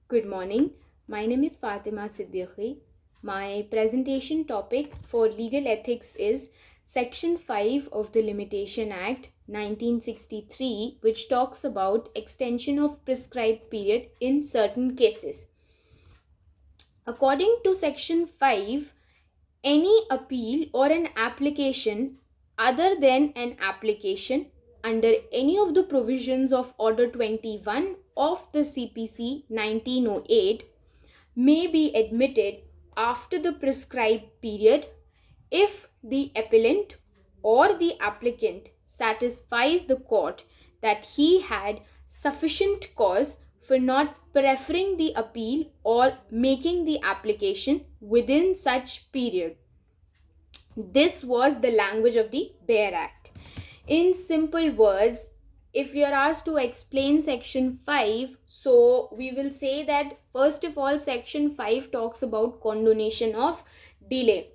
Good morning. My name is Fatima Siddiqui. My presentation topic for legal ethics is Section 5 of the Limitation Act 1963, which talks about extension of prescribed period in certain cases. According to Section 5, any appeal or an application other than an application under any of the provisions of Order 21 of the CPC 1908 may be admitted after the prescribed period if the appellant or the applicant satisfies the court that he had sufficient cause for not preferring the appeal or making the application within such period. This was the language of the Bare Act. In simple words, if you're asked to explain Section 5, so we will say that first of all, Section 5 talks about condonation of delay.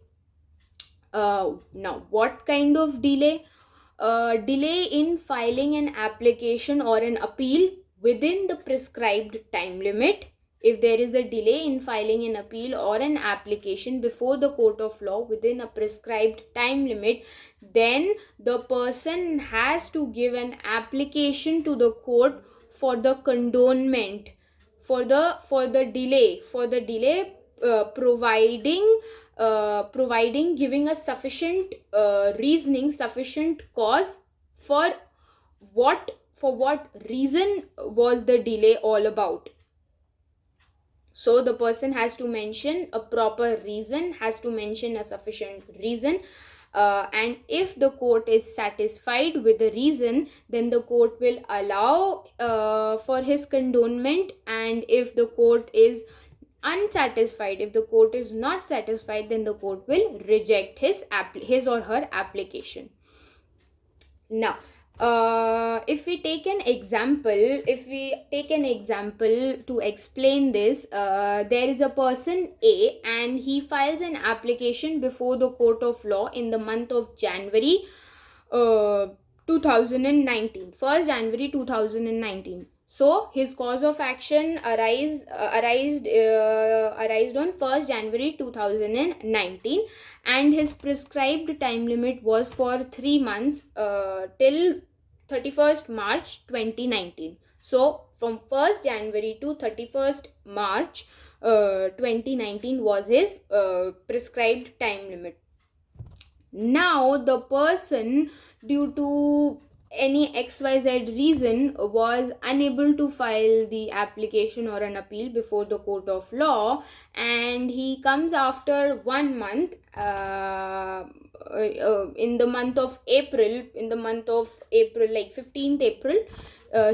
Now, what kind of delay? Delay in filing an application or an appeal within the prescribed time limit. If there is a delay in filing an appeal or an application before the court of law within a prescribed time limit, then the person has to give an application to the court for the condonement, for the delay, providing giving a sufficient reasoning, sufficient cause for what reason was the delay all about. So the person has to mention a proper reason, has to mention a sufficient reason, and if the court is satisfied with the reason, then the court will allow for his condonement, and if the court is unsatisfied, if the court is not satisfied, then the court will reject his or her application. Now, if we take an example to explain this, there is a person A and he files an application before the court of law in the month of January 2019, 1st January 2019. So his cause of action arised on 1st January 2019, and his prescribed time limit was for 3 months till 31st March 2019. So from 1st January to 31st March 2019 was his prescribed time limit. Now the person, due to any XYZ reason, was unable to file the application or an appeal before the court of law, and he comes after 1 month, in the month of April, like 15th April,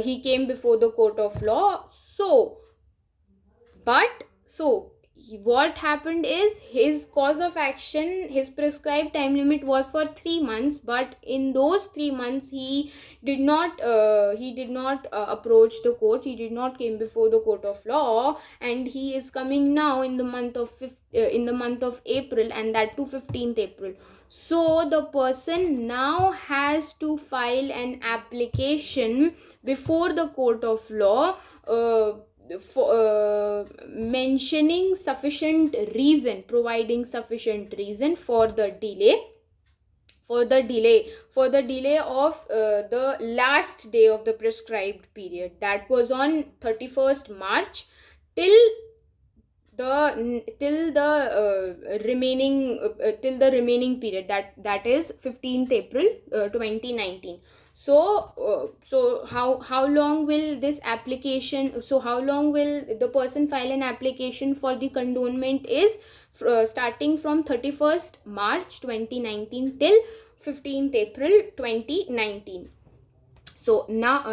he came before the court of law. So what happened is, his cause of action, his prescribed time limit was for 3 months, but in those 3 months he did not approach the court, he did not came before the court of law, and he is coming now in the month of April, and that too 15th April. So the person now has to file an application before the court of law, mentioning sufficient reason, providing sufficient reason for the delay of the last day of the prescribed period, that was on 31st March, till the remaining period, that is 15th April 2019. So how long will this application, so how long will the person file an application for the condonement is starting from 31st March 2019 till 15th April 2019. So now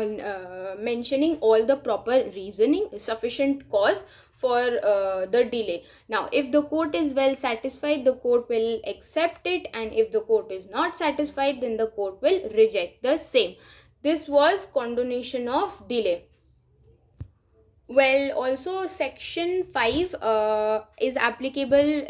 mentioning all the proper reasoning, sufficient cause for the delay. Now if the court is well satisfied, the court will accept it, and if the court is not satisfied, then the court will reject the same. This was condonation of delay. Well, also Section 5 is applicable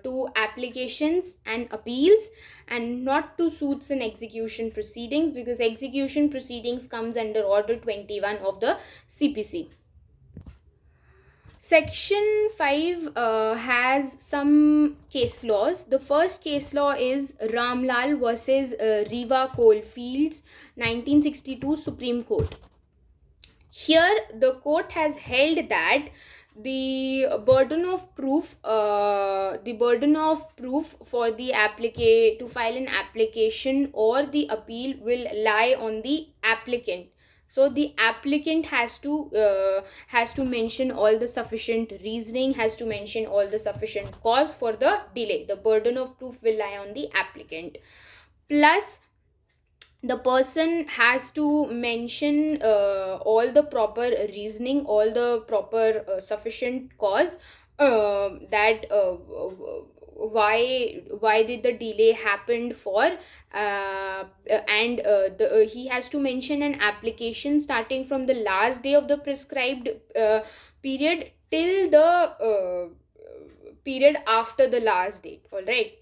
to applications and appeals, and not to suits and execution proceedings, because execution proceedings comes under Order 21 of the CPC. Section 5 has some case laws. The first case law is Ramlal versus Riva Coalfields, 1962 Supreme Court. Here the court has held that the burden of proof for the applicant to file an application or the appeal will lie on the applicant. So the applicant has to mention all the sufficient reasoning, has to mention all the sufficient cause for the delay. The burden of proof will lie on the applicant. Plus, the person has to mention all the proper reasoning, all the proper sufficient cause, that why did the delay happened for, and he has to mention an application starting from the last day of the prescribed period till the period after the last date. All right.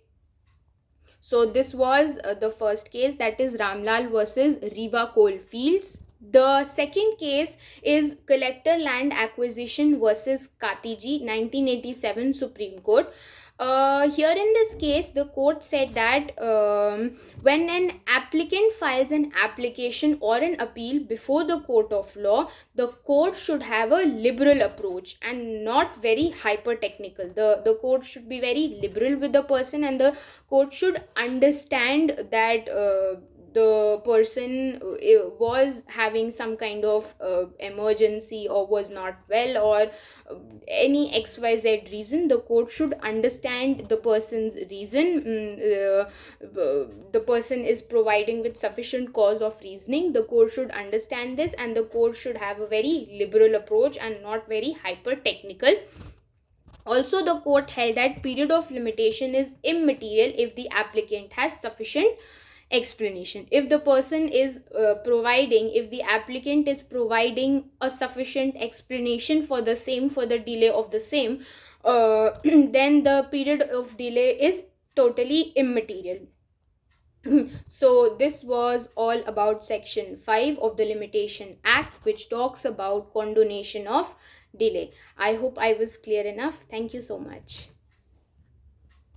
So this was the first case, that is Ramlal versus Riva Coalfields. The second case is Collector Land Acquisition versus Katiji, 1987 Supreme Court. Here in this case, the court said that when an applicant files an application or an appeal before the court of law, the court should have a liberal approach and not very hyper technical. The court should be very liberal with the person, and the court should understand that the person was having some kind of emergency, or was not well, or any xyz reason. The court should understand the person's reason. The person is providing with sufficient cause of reasoning. The court should understand this, and the court should have a very liberal approach and not very hyper technical. Also, the court held that period of limitation is immaterial if the applicant has sufficient explanation. If the person is if the applicant is providing a sufficient explanation for the same, for the delay of the same, then the period of delay is totally immaterial. So this was all about section 5 of the Limitation Act, which talks about condonation of delay. I hope I was clear enough. Thank you so much.